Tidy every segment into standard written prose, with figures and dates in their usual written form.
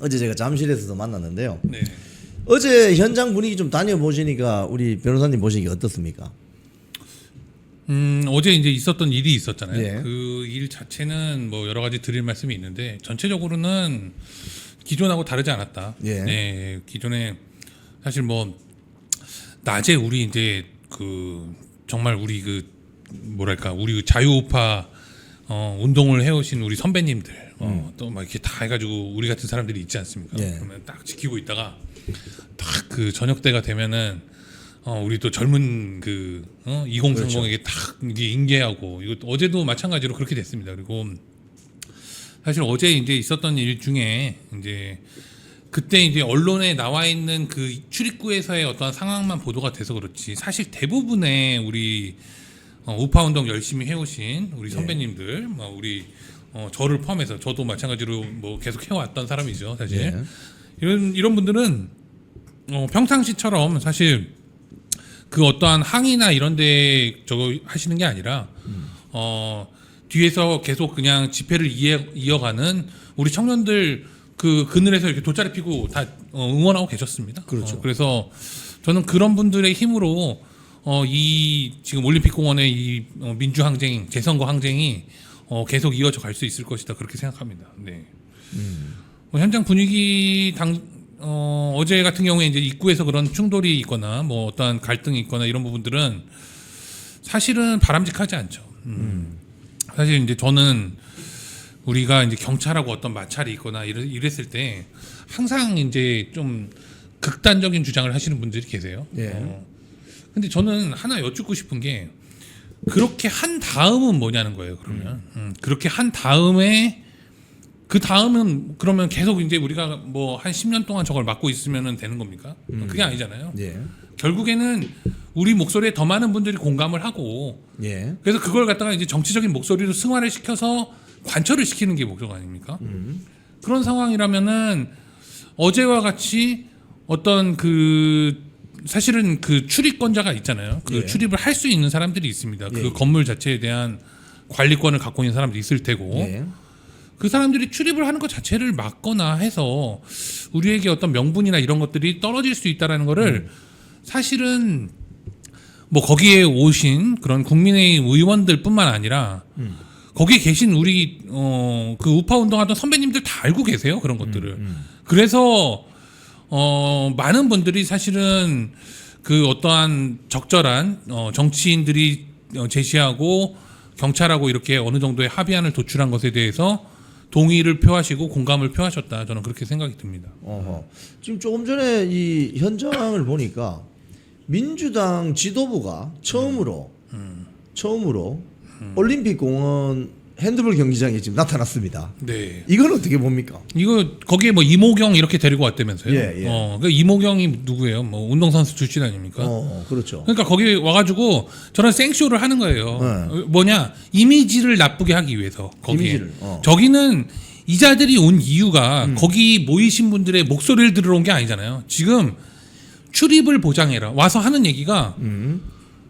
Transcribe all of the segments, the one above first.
어제 제가 잠실에서도 만났는데요. 네. 어제 현장 분위기 좀 다녀보시니까 우리 변호사님 보시기 어떻습니까? 어제 이제 있었던 일이 있었잖아요. 예. 그 일 자체는 뭐 여러 가지 드릴 말씀이 있는데 전체적으로는 기존하고 다르지 않았다. 예. 네, 기존에 사실 뭐 낮에 우리 이제 그 정말 우리 그 뭐랄까 우리 그 자유우파 운동을 해오신 우리 선배님들 또 막 이렇게 다 해가지고 우리 같은 사람들이 있지 않습니까? 예. 그러면 딱 지키고 있다가 딱 그 저녁 때가 되면은 우리 또 젊은 그 2030에게 딱 이게 인계하고 이거 어제도 마찬가지로 그렇게 됐습니다. 그리고 사실 어제 이제 있었던 일 중에 이제 그때 이제 언론에 나와 있는 그 출입구에서의 어떤 상황만 보도가 돼서 그렇지 사실 대부분의 우리 우파 운동 열심히 해오신 우리 선배님들, 뭐 우리 저를 포함해서 저도 마찬가지로 뭐 계속 해왔던 사람이죠, 사실. 예. 이런 분들은 평상시처럼 사실 그 어떠한 항의나 이런데 저거 하시는 게 아니라 뒤에서 계속 그냥 집회를 이어가는 우리 청년들 그 그늘에서 이렇게 돗자리 피고 다 응원하고 계셨습니다. 그렇죠. 그래서 저는 그런 분들의 힘으로 이 지금 올림픽공원의 이 민주항쟁, 재선거 항쟁이 계속 이어져 갈 수 있을 것이다 그렇게 생각합니다. 네. 현장 분위기 어제 같은 경우에 이제 입구에서 그런 충돌이 있거나 뭐 어떠한 갈등이 있거나 이런 부분들은 사실은 바람직하지 않죠. 사실 이제 저는 우리가 이제 경찰하고 어떤 마찰이 있거나 이랬을 때 항상 이제 좀 극단적인 주장을 하시는 분들이 계세요. 예. 근데 저는 하나 여쭙고 싶은 게 그렇게 한 다음은 뭐냐는 거예요. 그러면 그렇게 한 다음에 그 다음은 그러면 계속 이제 우리가 뭐 한 10년 동안 저걸 맡고 있으면 되는 겁니까? 그게 아니잖아요. 예. 결국에는 우리 목소리에 더 많은 분들이 공감을 하고 예. 그래서 그걸 갖다가 이제 정치적인 목소리로 승화를 시켜서 관철을 시키는 게 목적 아닙니까? 그런 상황이라면은 어제와 같이 어떤 그 사실은 그 출입권자가 있잖아요. 그 예. 출입을 할 수 있는 사람들이 있습니다. 예. 그 건물 자체에 대한 관리권을 갖고 있는 사람들이 있을 테고 예. 그 사람들이 출입을 하는 것 자체를 막거나 해서 우리에게 어떤 명분이나 이런 것들이 떨어질 수 있다라는 거를 사실은 뭐 거기에 오신 그런 국민의힘 의원들뿐만 아니라 거기에 계신 우리 그 우파 운동하던 선배님들 다 알고 계세요 그런 것들을. 그래서 많은 분들이 사실은 그 어떠한 적절한 정치인들이 제시하고 경찰하고 이렇게 어느 정도의 합의안을 도출한 것에 대해서 동의를 표하시고 공감을 표하셨다. 저는 그렇게 생각이 듭니다. 지금 조금 전에 이 현장을 보니까 민주당 지도부가 처음으로 올림픽 공원 핸드볼 경기장에 지금 나타났습니다. 네. 이건 어떻게 봅니까? 이거 거기에 뭐 이모경 이렇게 데리고 왔다면서요? 예, 예. 그 이모경이 누구예요? 뭐 운동선수 출신 아닙니까? 그렇죠. 그러니까 거기 와가지고 저런 생쇼를 하는 거예요. 뭐냐 이미지를 나쁘게 하기 위해서 거기에. 이미지를, 저기는 이자들이 온 이유가 거기 모이신 분들의 목소리를 들으러 온 게 아니잖아요. 지금 출입을 보장해라 와서 하는 얘기가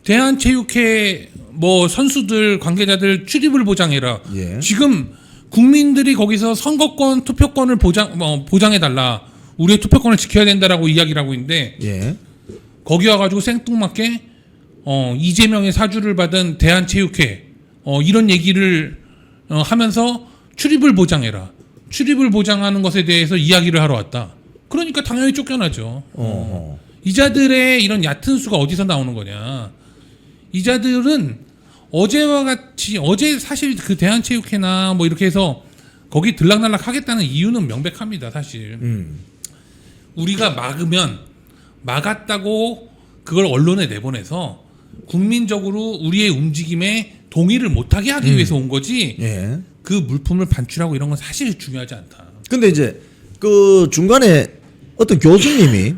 대한체육회 뭐 선수들 관계자들 출입을 보장해라. 예. 지금 국민들이 거기서 선거권 투표권을 보장해달라. 우리의 투표권을 지켜야 된다라고 이야기를 하고 있는데 예. 거기 와가지고 생뚱맞게 이재명의 사주를 받은 대한체육회 이런 얘기를 하면서 출입을 보장해라. 출입을 보장하는 것에 대해서 이야기를 하러 왔다. 그러니까 당연히 쫓겨나죠. 이자들의 이런 얕은 수가 어디서 나오는 거냐. 이자들은 어제와 같이 어제 사실 그 대한체육회나 뭐 이렇게 해서 거기 들락날락 하겠다는 이유는 명백합니다. 사실 우리가 막았다고 그걸 언론에 내보내서 국민적으로 우리의 움직임에 동의를 못하게 하기 위해서 온 거지. 예. 그 물품을 반출하고 이런 건 사실 중요하지 않다. 근데 이제 그 중간에 어떤 교수님이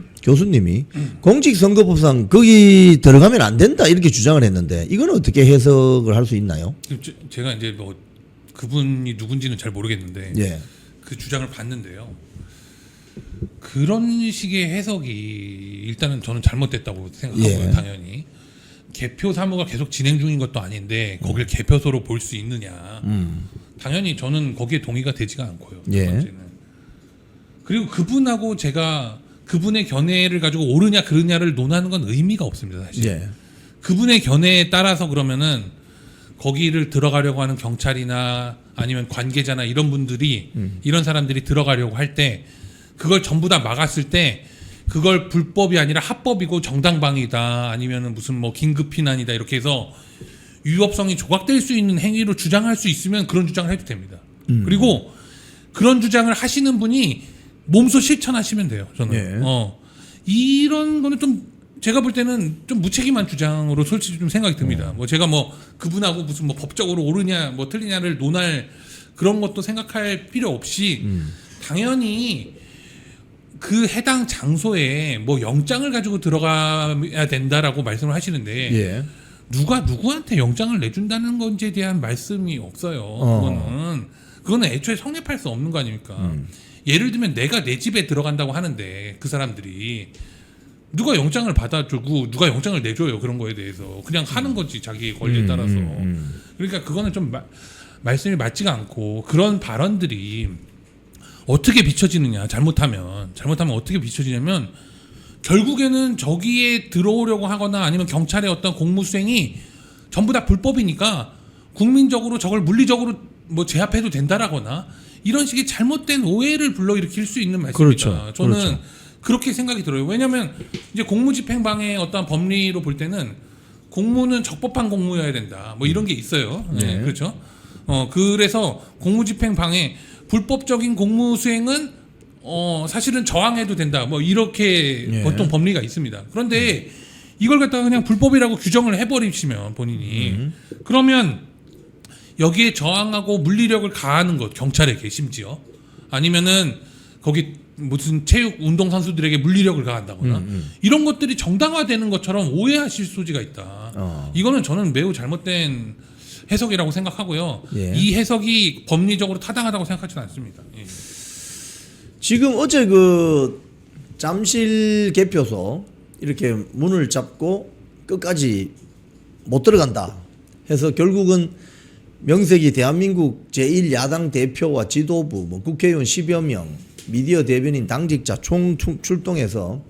공직선거법상 거기 들어가면 안 된다 이렇게 주장을 했는데 이건 어떻게 해석을 할 수 있나요? 제가 이제 뭐 그분이 누군지는 잘 모르겠는데 예. 그 주장을 봤는데요. 그런 식의 해석이 일단은 저는 잘못됐다고 생각하고요. 예. 당연히 개표 사무가 계속 진행 중인 것도 아닌데 거길 개표소로 볼 수 있느냐. 당연히 저는 거기에 동의가 되지가 않고요. 첫 예. 번째는. 그리고 그분하고 제가 그분의 견해를 가지고 옳으냐 그르냐를 논하는 건 의미가 없습니다. 사실. 예. 그분의 견해에 따라서 그러면은 거기를 들어가려고 하는 경찰이나 아니면 관계자나 이런 분들이 이런 사람들이 들어가려고 할 때 그걸 전부 다 막았을 때 그걸 불법이 아니라 합법이고 정당방위다 아니면은 무슨 뭐 긴급피난이다 이렇게 해서 위법성이 조각될 수 있는 행위로 주장할 수 있으면 그런 주장을 해도 됩니다. 그리고 그런 주장을 하시는 분이 몸소 실천하시면 돼요. 저는 예. 이런 거는 좀 제가 볼 때는 좀 무책임한 주장으로 솔직히 좀 생각이 듭니다. 뭐 제가 뭐 그분하고 무슨 뭐 법적으로 옳으냐 뭐 틀리냐를 논할 그런 것도 생각할 필요 없이 당연히 그 해당 장소에 뭐 영장을 가지고 들어가야 된다라고 말씀을 하시는데 예. 누가 누구한테 영장을 내준다는 건지에 대한 말씀이 없어요. 그거는 애초에 성립할 수 없는 거 아닙니까? 예를 들면 내가 내 집에 들어간다고 하는데 그 사람들이 누가 영장을 받아주고 누가 영장을 내줘요 그런 거에 대해서 그냥 하는 거지 자기 권리에 따라서. 그러니까 그거는 좀 말씀이 맞지가 않고 그런 발언들이 어떻게 비춰지느냐 잘못하면 어떻게 비춰지냐면 결국에는 저기에 들어오려고 하거나 아니면 경찰의 어떤 공무수행이 전부 다 불법이니까 국민적으로 저걸 물리적으로 뭐 제압해도 된다라거나 이런 식의 잘못된 오해를 불러일으킬 수 있는 말씀입니다. 그렇죠. 저는 그렇죠. 그렇게 생각이 들어요. 왜냐하면 이제 공무집행방해의 어떤 법리로 볼 때는 공무는 적법한 공무여야 된다. 뭐 이런 게 있어요. 네, 네. 그렇죠. 그래서 공무집행방해 불법적인 공무수행은 사실은 저항해도 된다. 뭐 이렇게 예. 보통 법리가 있습니다. 그런데 이걸 갖다가 그냥 불법이라고 규정을 해버리시면 본인이 그러면 여기에 저항하고 물리력을 가하는 것 경찰에게 심지어 아니면은 거기 무슨 체육 운동 선수들에게 물리력을 가한다거나 이런 것들이 정당화되는 것처럼 오해하실 소지가 있다. 이거는 저는 매우 잘못된 해석이라고 생각하고요. 예. 이 해석이 법리적으로 타당하다고 생각하지는 않습니다. 예. 지금 어제 그 잠실 개표소 이렇게 문을 잡고 끝까지 못 들어간다 해서 결국은 명색이 대한민국 제1야당 대표와 지도부, 뭐 국회의원 10여 명, 미디어 대변인, 당직자 총 출동해서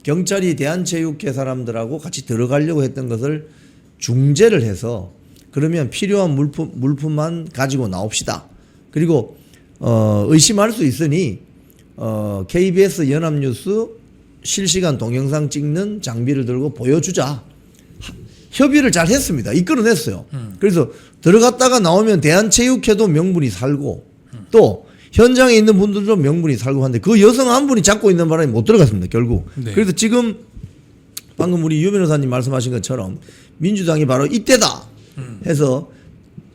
경찰이 대한체육회 사람들하고 같이 들어가려고 했던 것을 중재를 해서 그러면 필요한 물품만 가지고 나옵시다. 그리고 의심할 수 있으니 KBS 연합뉴스 실시간 동영상 찍는 장비를 들고 보여주자. 협의를 잘 했습니다. 이끌어냈어요. 그래서 들어갔다가 나오면 대한체육회도 명분이 살고 또 현장에 있는 분들도 명분이 살고 한데 그 여성 한 분이 잡고 있는 바람에 못 들어갔습니다. 결국. 네. 그래서 지금 방금 우리 유 변호사님 말씀하신 것처럼 민주당이 바로 이때다 해서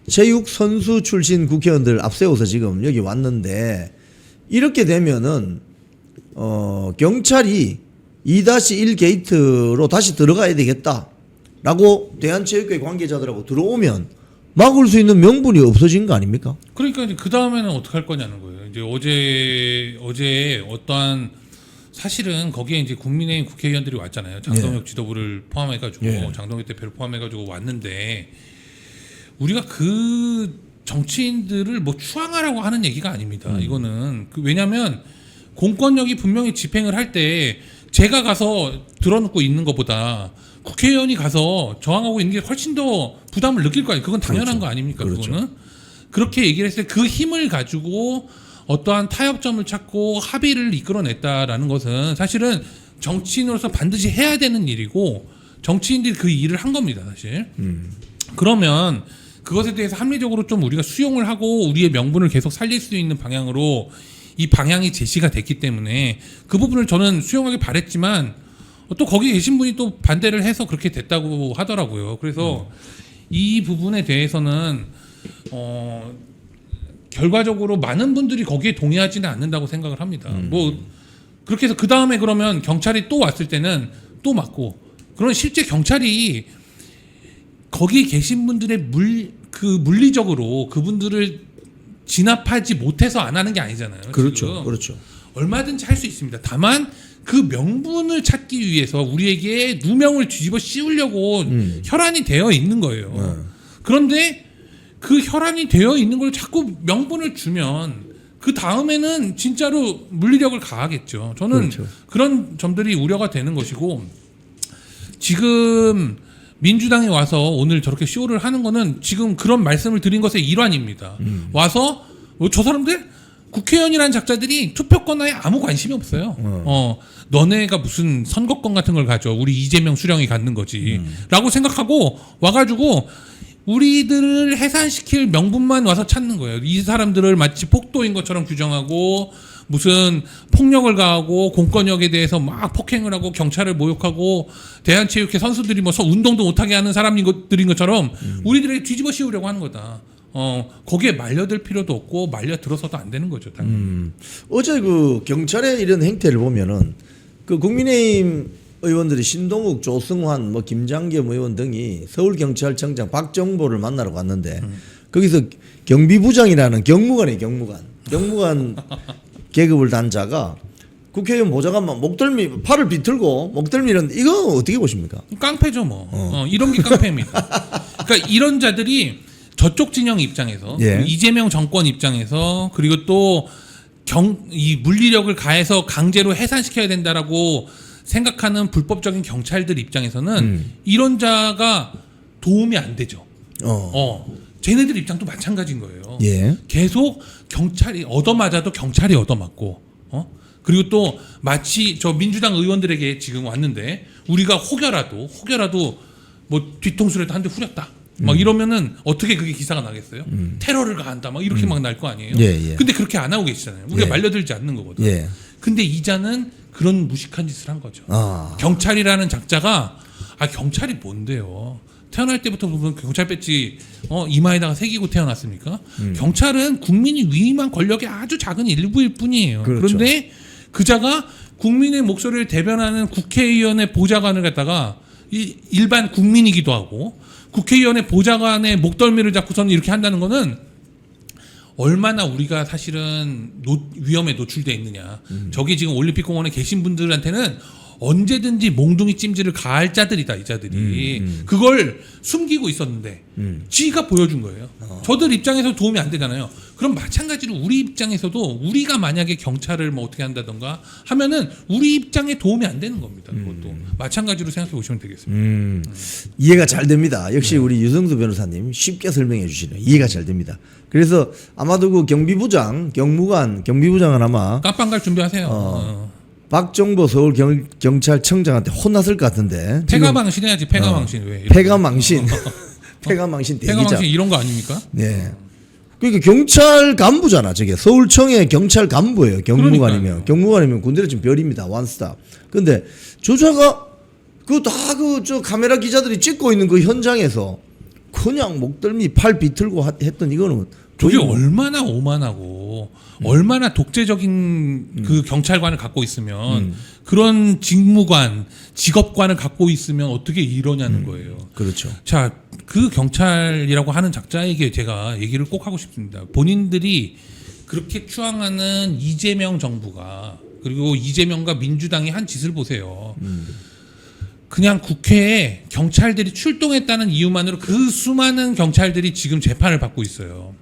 체육 선수 출신 국회의원들 앞세워서 지금 여기 왔는데 이렇게 되면은 경찰이 2-1 게이트로 다시 들어가야 되겠다라고 대한체육회 관계자들하고 들어오면 막을 수 있는 명분이 없어진 거 아닙니까? 그러니까 이제 그 다음에는 어떻게 할 거냐는 거예요. 이제 어제 어떠한 사실은 거기에 이제 국민의힘 국회의원들이 왔잖아요. 장동혁 지도부를 포함해가지고 예. 장동혁 대표를 포함해가지고 왔는데 우리가 그 정치인들을 뭐 추앙하라고 하는 얘기가 아닙니다. 이거는 왜냐하면 공권력이 분명히 집행을 할 때 제가 가서 들어놓고 있는 것보다 국회의원이 가서 저항하고 있는 게 훨씬 더 부담을 느낄 거 아니에요. 그건 당연한 그렇죠. 거 아닙니까? 그렇죠. 그거는 그렇게 얘기를 했을 때 그 힘을 가지고 어떠한 타협점을 찾고 합의를 이끌어냈다라는 것은 사실은 정치인으로서 반드시 해야 되는 일이고 정치인들이 그 일을 한 겁니다, 사실. 그러면 그것에 대해서 합리적으로 좀 우리가 수용을 하고 우리의 명분을 계속 살릴 수 있는 방향으로 이 방향이 제시가 됐기 때문에 그 부분을 저는 수용하길 바랬지만 또 거기 계신 분이 또 반대를 해서 그렇게 됐다고 하더라고요. 그래서 이 부분에 대해서는 결과적으로 많은 분들이 거기에 동의하지는 않는다고 생각을 합니다. 뭐 그렇게 해서 그 다음에 그러면 경찰이 또 왔을 때는 또 맞고 그런 실제 경찰이 거기 계신 분들의 물리적으로 그분들을 진압하지 못해서 안 하는 게 아니잖아요. 그렇죠. 지금. 그렇죠. 얼마든지 할 수 있습니다. 다만 그 명분을 찾기 위해서 우리에게 누명을 뒤집어 씌우려고 혈안이 되어 있는 거예요. 그런데 그 혈안이 되어 있는 걸 자꾸 명분을 주면 그 다음에는 진짜로 물리력을 가하겠죠. 저는 그렇죠. 그런 점들이 우려가 되는 것이고 지금 민주당이 와서 오늘 저렇게 쇼를 하는 거는 지금 그런 말씀을 드린 것의 일환입니다. 와서 저 사람들 국회의원이라는 작자들이 투표권에 아무 관심이 없어요. 너네가 무슨 선거권 같은 걸 가져. 우리 이재명 수령이 갖는 거지. 라고 생각하고 와가지고 우리들을 해산시킬 명분만 와서 찾는 거예요. 이 사람들을 마치 폭도인 것처럼 규정하고 무슨 폭력을 가하고 공권력에 대해서 막 폭행을 하고 경찰을 모욕하고 대한체육회 선수들이 뭐 운동도 못하게 하는 사람들인 것처럼 우리들에게 뒤집어 씌우려고 하는 거다. 거기에 말려들 필요도 없고 말려들어서도 안 되는 거죠. 당연히. 어제 그 경찰의 이런 행태를 보면은 그 국민의힘 의원들이 신동욱, 조승환, 뭐 김장겸 의원 등이 서울경찰청장 박정보를 만나러 갔는데 거기서 경비부장이라는 경무관이에요. 경무관 계급을 단 자가 국회의원 보좌관만 목덜미 팔을 비틀고 목덜미 이런 이거 어떻게 보십니까? 깡패죠 뭐. 이런 게 깡패입니다. 그러니까 이런 자들이 저쪽 진영 입장에서 예. 이재명 정권 입장에서 그리고 또 이 물리력을 가해서 강제로 해산시켜야 된다라고 생각하는 불법적인 경찰들 입장에서는 이런 자가 도움이 안 되죠. 쟤네들 입장도 마찬가지인 거예요. 예. 계속 경찰이 얻어맞아도 경찰이 얻어맞고, 그리고 또 마치 저 민주당 의원들에게 지금 왔는데 우리가 혹여라도 뭐 뒤통수라도 한 대 후렸다. 막 이러면은 어떻게 그게 기사가 나겠어요? 테러를 가한다. 막 이렇게 막 날 거 아니에요? 예, 예. 근데 그렇게 안 하고 계시잖아요. 우리가 예. 말려들지 않는 거거든. 예. 근데 이자는 그런 무식한 짓을 한 거죠. 아. 경찰이라는 작자가 경찰이 뭔데요? 태어날 때부터 보면 경찰 배지 이마에다가 새기고 태어났습니까? 경찰은 국민이 위임한 권력의 아주 작은 일부일 뿐이에요. 그렇죠. 그런데 그자가 국민의 목소리를 대변하는 국회의원의 보좌관을 갖다가 일반 국민이기도 하고 국회의원의 보좌관의 목덜미를 잡고서는 이렇게 한다는 거는 얼마나 우리가 사실은 위험에 노출돼 있느냐. 저기 지금 올림픽공원에 계신 분들한테는 언제든지 몽둥이 찜질을 가할 자들이다. 이 자들이 그걸 숨기고 있었는데 지가 보여준 거예요. 저들 입장에서 도움이 안 되잖아요. 그럼 마찬가지로 우리 입장에서도 우리가 만약에 경찰을 뭐 어떻게 한다던가 하면은 우리 입장에 도움이 안 되는 겁니다. 그것도 마찬가지로 생각해 보시면 되겠습니다. 이해가 잘 됩니다. 역시 우리 유성수 변호사님 쉽게 설명해 주시네요. 이해가 잘 됩니다. 그래서 아마도 그 경비부장은 아마 깜빵 갈 준비하세요. 박정보 서울경찰청장한테 혼났을 것 같은데. 폐가망신 해야지. 폐가망신 왜? 폐가망신. 폐가망신 대기자. 폐가망신 이런 거 아닙니까? 네. 그러니까 경찰 간부잖아. 저게 서울청의 경찰 간부예요. 경무관이면 군대로 지금 별입니다. 원스톱. 근데 조자가 저 카메라 기자들이 찍고 있는 그 현장에서 그냥 목덜미 팔 비틀고 했던 이거는 그게 거의 뭐 얼마나 오만하고 얼마나 독재적인 그 경찰관을 갖고 있으면 그런 직업관을 갖고 있으면 어떻게 이러냐는 거예요. 그렇죠. 자, 그 경찰이라고 하는 작자에게 제가 얘기를 꼭 하고 싶습니다. 본인들이 그렇게 추앙하는 이재명 정부가 그리고 이재명과 민주당이 한 짓을 보세요. 그냥 국회에 경찰들이 출동했다는 이유만으로 그 수많은 경찰들이 지금 재판을 받고 있어요.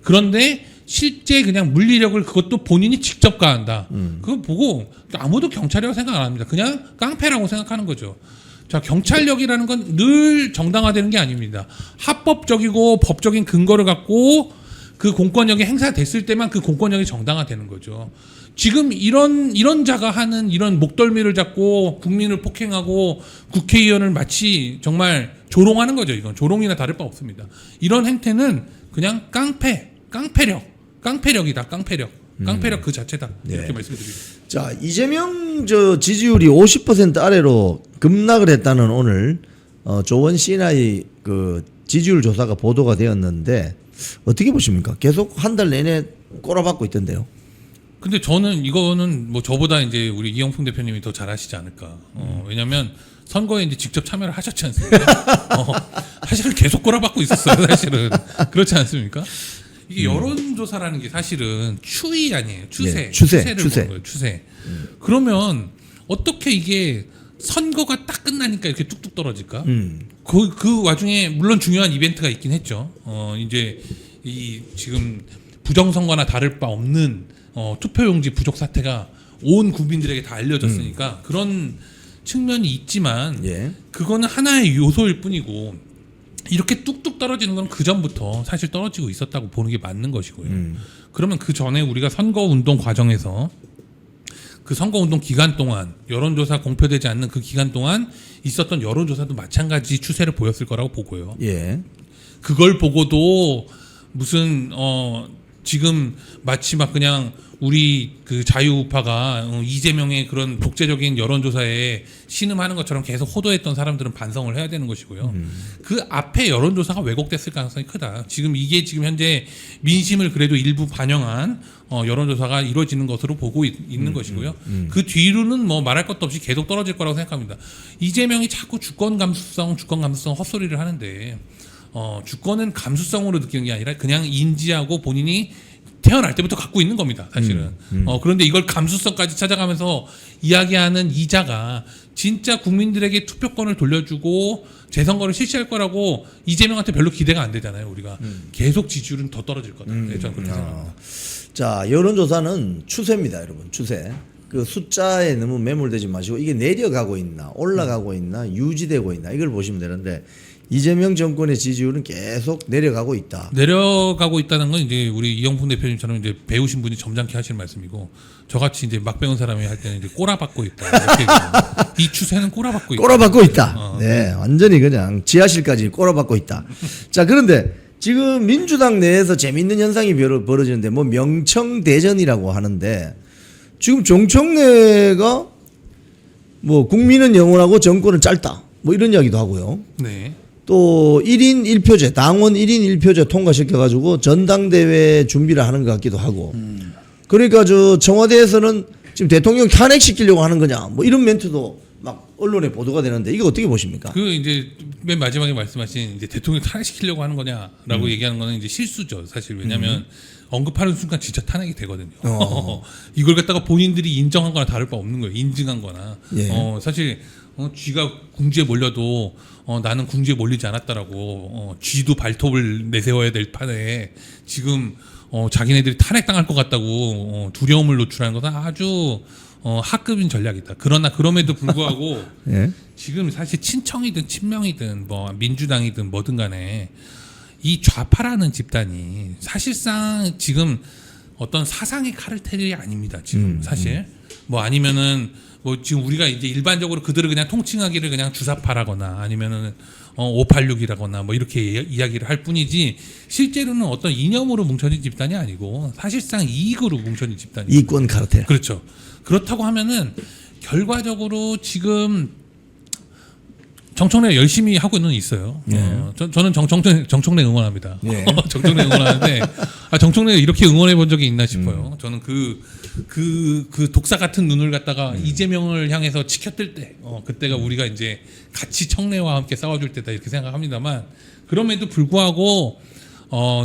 그런데 실제 그냥 물리력을 그것도 본인이 직접 가한다. 그거 보고 아무도 경찰이라고 생각 안 합니다. 그냥 깡패라고 생각하는 거죠. 자, 경찰력이라는 건 늘 정당화되는 게 아닙니다. 합법적이고 법적인 근거를 갖고 그 공권력이 행사됐을 때만 그 공권력이 정당화되는 거죠. 지금 이런 자가 하는 이런 목덜미를 잡고 국민을 폭행하고 국회의원을 마치 정말 조롱하는 거죠. 이건 조롱이나 다를 바 없습니다. 이런 행태는 그냥 깡패력이다. 깡패력 그 자체다. 이렇게 말씀드립니다. 자, 이재명 지지율이 50% 아래로 급락을 했다는 오늘 조원 CNI 그 지지율 조사가 보도가 되었는데 어떻게 보십니까? 계속 한 달 내내 꼬라박고 있던데요. 근데 저는 이거는 뭐 저보다 이제 우리 이영풍 대표님이 더 잘하시지 않을까. 왜냐면 선거에 이제 직접 참여를 하셨지 않습니까? 사실은 계속 꼬라박고 있었어요. 사실은 그렇지 않습니까? 이게 여론조사라는 게 사실은 추이 아니에요. 추세. 예, 추세. 보는 거예요. 추세. 그러면 어떻게 이게 선거가 딱 끝나니까 이렇게 뚝뚝 떨어질까? 그 와중에 물론 중요한 이벤트가 있긴 했죠. 이제 이 지금 부정선거나 다를 바 없는 투표용지 부족 사태가 온 국민들에게 다 알려졌으니까 그런 측면이 있지만 예. 그거는 하나의 요소일 뿐이고 이렇게 뚝뚝 떨어지는 건 그 전부터 사실 떨어지고 있었다고 보는 게 맞는 것이고요. 그러면 그 전에 우리가 선거운동 과정에서 그 선거운동 기간 동안 여론조사 공표되지 않는 그 기간 동안 있었던 여론조사도 마찬가지 추세를 보였을 거라고 보고요. 예. 그걸 보고도 무슨 지금 마치 막 그냥 우리 그 자유우파가 이재명의 그런 독재적인 여론조사에 신음하는 것처럼 계속 호도했던 사람들은 반성을 해야 되는 것이고요. 그 앞에 여론조사가 왜곡됐을 가능성이 크다. 지금 이게 지금 현재 민심을 그래도 일부 반영한 여론조사가 이루어지는 것으로 보고 있는 것이고요. 그 뒤로는 뭐 말할 것도 없이 계속 떨어질 거라고 생각합니다. 이재명이 자꾸 주권 감수성 헛소리를 하는데 주권은 감수성으로 느끼는 게 아니라 그냥 인지하고 본인이 태어날 때부터 갖고 있는 겁니다, 사실은. 그런데 이걸 감수성까지 찾아가면서 이야기하는 이자가 진짜 국민들에게 투표권을 돌려주고 재선거를 실시할 거라고 이재명한테 별로 기대가 안 되잖아요, 우리가. 계속 지지율은 더 떨어질 거다. 네, 저는 그렇게 생각합니다. 자, 여론조사는 추세입니다, 여러분. 추세. 그 숫자에 너무 매몰되지 마시고 이게 내려가고 있나, 올라가고 있나, 유지되고 있나 이걸 보시면 되는데 이재명 정권의 지지율은 계속 내려가고 있다. 내려가고 있다는 건 이제 우리 이영풍 대표님처럼 이제 배우신 분이 점잖게 하시는 말씀이고 저같이 이제 막 배운 사람이 할 때는 이제 꼬라박고 있다. 이렇게 이 추세는 꼬라박고 있다. 꼬라박고 있다. 네, 완전히 그냥 지하실까지 꼬라박고 있다. 자, 그런데 지금 민주당 내에서 재미있는 현상이 벌어지는데 뭐 명청대전이라고 하는데 지금 정청래가 뭐 국민은 영원하고 정권은 짧다. 뭐 이런 이야기도 하고요. 네. 또 1인 1표제, 당원 1인 1표제 통과시켜가지고 전당대회 준비를 하는 것 같기도 하고. 그러니까 저 청와대에서는 지금 대통령 탄핵시키려고 하는 거냐, 뭐 이런 멘트도 막 언론에 보도가 되는데 이거 어떻게 보십니까? 그 이제 맨 마지막에 말씀하신 이제 대통령 탄핵시키려고 하는 거냐라고 얘기하는 거는 이제 실수죠, 사실. 왜냐하면 언급하는 순간 진짜 탄핵이 되거든요. 이걸 갖다가 본인들이 인정한 거나 다를 바 없는 거예요. 인증한 거나. 예. 사실 쥐가 궁지에 몰려도 나는 궁지에 몰리지 않았다라고 쥐도 발톱을 내세워야 될 판에 지금 자기네들이 탄핵당할 것 같다고 두려움을 노출하는 것은 아주 하급인 전략이다. 그러나 그럼에도 불구하고 예. 지금 사실 친청이든 친명이든 뭐 민주당이든 뭐든 간에 이 좌파라는 집단이 사실상 지금 어떤 사상의 카르텔이 아닙니다. 지금 사실 뭐 아니면은 뭐 지금 우리가 이제 일반적으로 그들을 그냥 통칭하기를 그냥 주사파라거나 아니면은 586이라거나 뭐 이렇게 이야기를 할 뿐이지 실제로는 어떤 이념으로 뭉쳐진 집단이 아니고 사실상 이익으로 뭉쳐진 집단이. 이권 카르텔. 그렇죠. 그렇다고 하면은 결과적으로 지금 정청래 열심히 하고 있어요. 저는 정청래 응원합니다. 예. 정청래 응원하는데 정청래가 이렇게 응원해 본 적이 있나 싶어요. 저는 그 독사 같은 눈을 갖다가 이재명을 향해서 치켜뜰 때 그때가 우리가 이제 같이 청래와 함께 싸워줄 때다 이렇게 생각합니다만 그럼에도 불구하고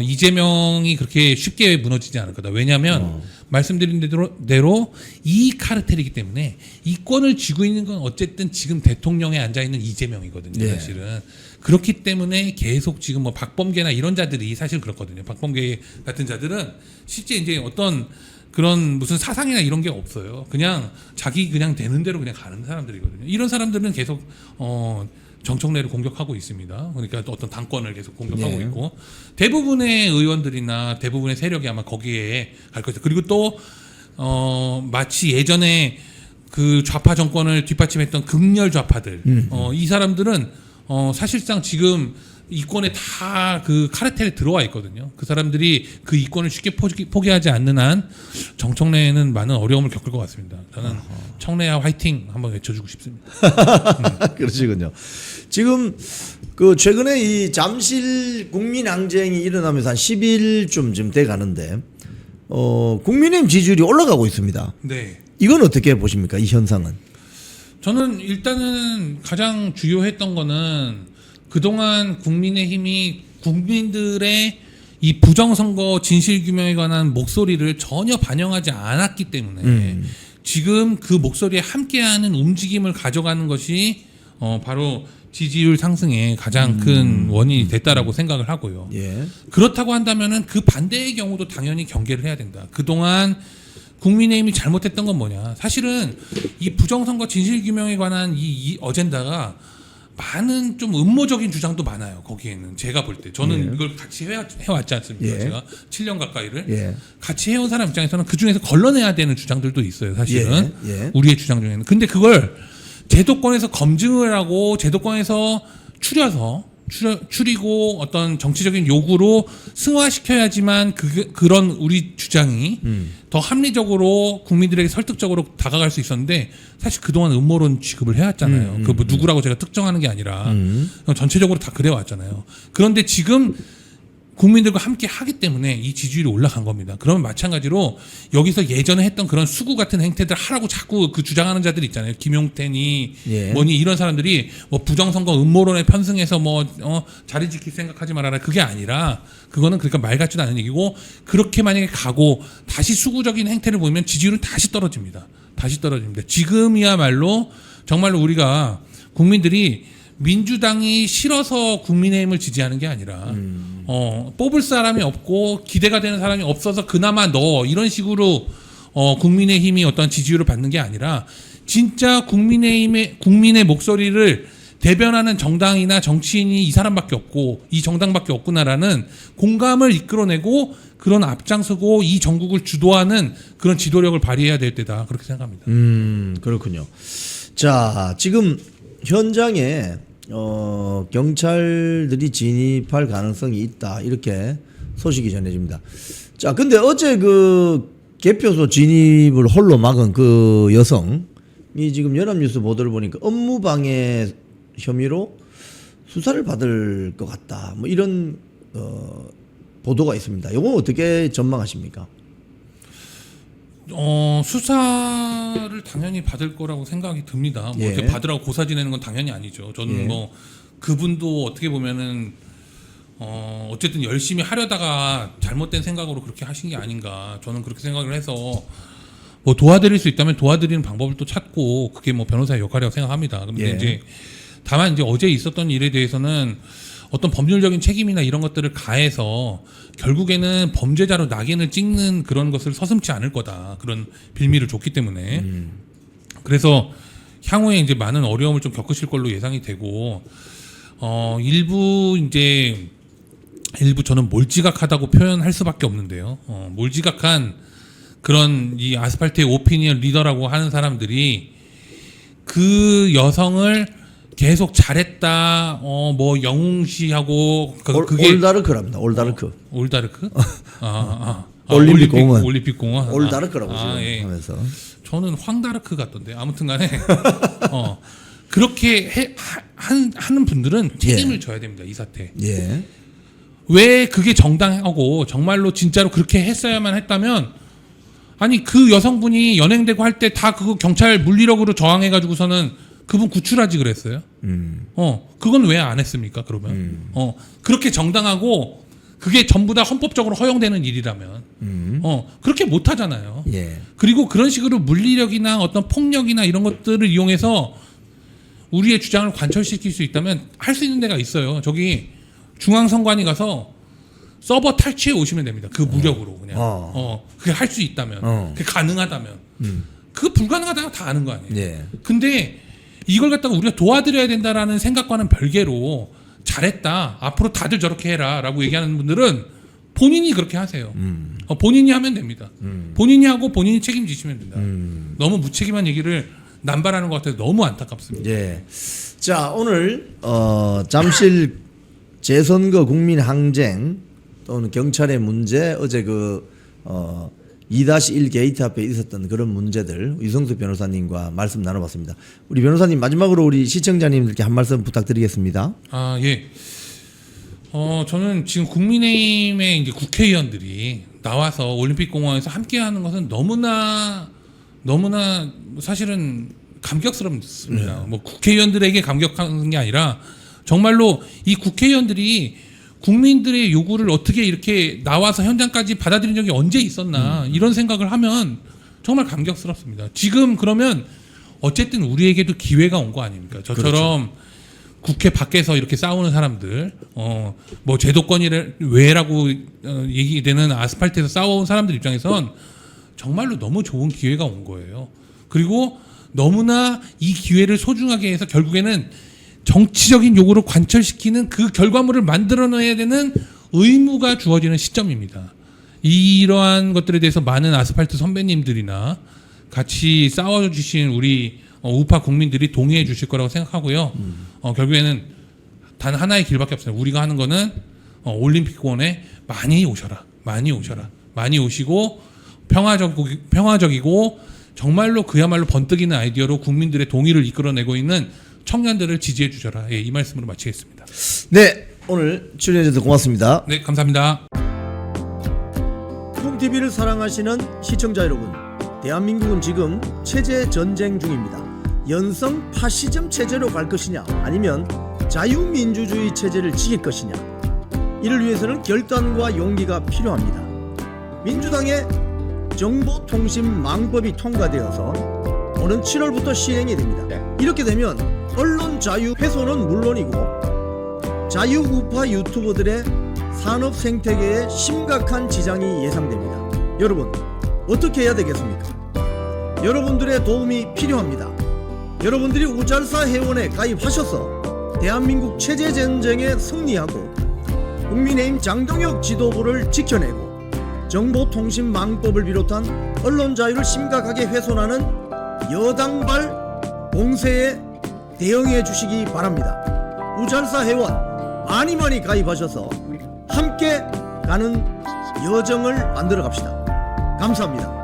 이재명이 그렇게 쉽게 무너지지 않을 거다. 왜냐하면 말씀드린 대로 이 카르텔이기 때문에 이권을 쥐고 있는 건 어쨌든 지금 대통령에 앉아 있는 이재명이거든요. 네. 사실은 그렇기 때문에 계속 지금 뭐 박범계나 이런 자들이 사실 그렇거든요. 박범계 같은 자들은 실제 이제 어떤 그런 무슨 사상이나 이런 게 없어요. 그냥 자기 그냥 되는 대로 그냥 가는 사람들이거든요. 이런 사람들은 계속 정청래를 공격하고 있습니다. 그러니까 어떤 당권을 계속 공격하고 네. 있고 대부분의 의원들이나 대부분의 세력이 아마 거기에 갈 것이다. 그리고 또 마치 예전에 그 좌파 정권을 뒷받침했던 극렬 좌파들 이 사람들은 사실상 지금 이권에 다 그 카르텔에 들어와 있거든요. 그 사람들이 그 이권을 쉽게 포기하지 않는 한 정청래는 많은 어려움을 겪을 것 같습니다. 저는 청래야 화이팅 한번 외쳐주고 싶습니다. 그러시군요. 지금 그 최근에 이 잠실 국민항쟁이 일어나면서 한 10일쯤 지금 돼 가는데 국민의힘 지지율이 올라가고 있습니다. 네. 이건 어떻게 보십니까? 이 현상은? 저는 일단은 가장 주요했던 거는 그동안 국민의힘이 국민들의 이 부정선거 진실규명에 관한 목소리를 전혀 반영하지 않았기 때문에 지금 그 목소리에 함께하는 움직임을 가져가는 것이 바로 지지율 상승의 가장 큰 원인이 됐다라고 생각을 하고요. 예. 그렇다고 한다면은 그 반대의 경우도 당연히 경계를 해야 된다. 그동안 국민의힘이 잘못했던 건 뭐냐? 사실은 이 부정선거 진실규명에 관한 이 어젠다가 많은 좀 음모적인 주장도 많아요. 거기에는 제가 볼 때 저는 예. 이걸 같이 해왔지 않습니까? 예. 제가 7년 가까이를 예. 같이 해온 사람 입장에서는 그 중에서 걸러내야 되는 주장들도 있어요. 사실은 예. 예. 우리의 주장 중에는. 근데 그걸 제도권에서 검증을 하고 제도권에서 추리고 어떤 정치적인 요구로 승화시켜야지만 그런 우리 주장이 더 합리적으로 국민들에게 설득적으로 다가갈 수 있었는데 사실 그동안 음모론 취급을 해왔잖아요. 그 뭐 누구라고 제가 특정하는 게 아니라 전체적으로 다 그래왔잖아요. 그런데 지금 국민들과 함께 하기 때문에 이 지지율이 올라간 겁니다. 그러면 마찬가지로 여기서 예전에 했던 그런 수구 같은 행태들 하라고 자꾸 그 주장하는 자들 있잖아요. 김용태니 예. 뭐니 이런 사람들이 뭐 부정선거 음모론에 편승해서 뭐 자리 지킬 생각하지 말아라. 그게 아니라 그거는 그러니까 말 같지도 않은 얘기고 그렇게 만약에 가고 다시 수구적인 행태를 보이면 지지율은 다시 떨어집니다. 다시 떨어집니다. 지금이야말로 정말로 우리가 국민들이 민주당이 싫어서 국민의힘을 지지하는 게 아니라 뽑을 사람이 없고 기대가 되는 사람이 없어서 그나마 이런 식으로 국민의힘이 어떤 지지율을 받는 게 아니라 진짜 국민의 목소리를 대변하는 정당이나 정치인이 이 사람밖에 없고 이 정당밖에 없구나라는 공감을 이끌어내고 그런 앞장서고 이 전국을 주도하는 그런 지도력을 발휘해야 될 때다 그렇게 생각합니다. 그렇군요. 자, 지금 현장에 경찰들이 진입할 가능성이 있다 이렇게 소식이 전해집니다. 자, 근데 어제 그 개표소 진입을 홀로 막은 그 여성이 지금 연합뉴스 보도를 보니까 업무방해 혐의로 수사를 받을 것 같다. 뭐 이런 보도가 있습니다. 이건 어떻게 전망하십니까? 수사를 당연히 받을 거라고 생각이 듭니다. 뭐 예. 이렇게 받으라고 고사 지내는 건 당연히 아니죠. 저는 예. 뭐 그분도 어떻게 보면은 어쨌든 열심히 하려다가 잘못된 생각으로 그렇게 하신 게 아닌가. 저는 그렇게 생각을 해서 뭐 도와드릴 수 있다면 도와드리는 방법을 또 찾고 그게 뭐 변호사의 역할이라고 생각합니다. 근데 예. 이제 다만 이제 어제 있었던 일에 대해서는 어떤 법률적인 책임이나 이런 것들을 가해서 결국에는 범죄자로 낙인을 찍는 그런 것을 서슴지 않을 거다. 그런 빌미를 줬기 때문에. 그래서 향후에 이제 많은 어려움을 좀 겪으실 걸로 예상이 되고, 일부 저는 몰지각하다고 표현할 수밖에 없는데요. 몰지각한 그런 이 아스팔트의 오피니언 리더라고 하는 사람들이 그 여성을 계속 잘했다, 뭐 영웅시하고 그게 올다르크랍니다. 올다르크. 올다르크? 올림픽 공원. 올림픽 공원. 올다르크라고 지금 예. 하면서. 저는 황다르크 같던데. 아무튼간에 그렇게 하는 분들은 책임을 져야 됩니다. 이 사태. 예. 왜 그게 정당하고 정말로 진짜로 그렇게 했어야만 했다면 아니 그 여성분이 연행되고 할 때 다 그거 경찰 물리력으로 저항해가지고서는 그분 구출하지 그랬어요. 그건 왜 안 했습니까? 그러면 그렇게 정당하고 그게 전부 다 헌법적으로 허용되는 일이라면 그렇게 못 하잖아요. 예. 그리고 그런 식으로 물리력이나 어떤 폭력이나 이런 것들을 이용해서 우리의 주장을 관철시킬 수 있다면 할 수 있는 데가 있어요. 저기 중앙선관위 가서 서버 탈취해 오시면 됩니다. 그 무력으로 그냥. 그게 할 수 있다면, 그게 가능하다면, 그거 불가능하다고 다 아는 거 아니에요. 예. 근데 이걸 갖다가 우리가 도와드려야 된다라는 생각과는 별개로 잘했다. 앞으로 다들 저렇게 해라라고 얘기하는 분들은 본인이 그렇게 하세요. 본인이 하면 됩니다. 본인이 하고 본인이 책임지시면 된다. 너무 무책임한 얘기를 남발하는 것 같아서 너무 안타깝습니다. 예. 자, 오늘 잠실 재선거 국민 항쟁 또는 경찰의 문제 어제 2-1 게이트 앞에 있었던 그런 문제들 유성수 변호사님과 말씀 나눠봤습니다. 우리 변호사님 마지막으로 우리 시청자님들께 한 말씀 부탁드리겠습니다. 아 예. 저는 지금 국민의힘의 이제 국회의원들이 나와서 올림픽공원에서 함께하는 것은 너무나 사실은 감격스럽습니다. 뭐 국회의원들에게 감격하는 게 아니라 정말로 이 국회의원들이 국민들의 요구를 어떻게 이렇게 나와서 현장까지 받아들인 적이 언제 있었나 이런 생각을 하면 정말 감격스럽습니다. 지금 그러면 어쨌든 우리에게도 기회가 온 거 아닙니까? 저처럼 국회 밖에서 이렇게 싸우는 사람들, 뭐 제도권 외라고 얘기되는 아스팔트에서 싸워온 사람들 입장에선 정말로 너무 좋은 기회가 온 거예요. 그리고 너무나 이 기회를 소중하게 해서 결국에는 정치적인 요구를 관철시키는 그 결과물을 만들어내야 되는 의무가 주어지는 시점입니다. 이러한 것들에 대해서 많은 아스팔트 선배님들이나 같이 싸워주신 우리 우파 국민들이 동의해 주실 거라고 생각하고요. 결국에는 단 하나의 길밖에 없어요. 우리가 하는 거는 올림픽원에 많이 오셔라. 많이 오셔라. 많이 오시고 평화적이고 정말로 그야말로 번뜩이는 아이디어로 국민들의 동의를 이끌어내고 있는 청년들을 지지해 주셔라. 예, 이 말씀으로 마치겠습니다. 네, 오늘 출연해 주셔서 고맙습니다. 네, 감사합니다. 쿵TV를 사랑하시는 시청자 여러분, 대한민국은 지금 체제 전쟁 중입니다. 연성 파시즘 체제로 갈 것이냐, 아니면 자유민주주의 체제를 지킬 것이냐, 이를 위해서는 결단과 용기가 필요합니다. 민주당의 정보통신망법이 통과되어서 오는 7월부터 시행이 됩니다. 이렇게 되면 언론 자유 훼손은 물론이고 자유우파 유튜버들의 산업 생태계에 심각한 지장이 예상됩니다. 여러분, 어떻게 해야 되겠습니까? 여러분들의 도움이 필요합니다. 여러분들이 우잘사 회원에 가입하셔서 대한민국 체제 전쟁에 승리하고 국민의힘 장동혁 지도부를 지켜내고 정보통신망법을 비롯한 언론 자유를 심각하게 훼손하는 여당발 공세에 대응해 주시기 바랍니다. 우잘사 회원 많이 가입하셔서 함께 가는 여정을 만들어 갑시다. 감사합니다.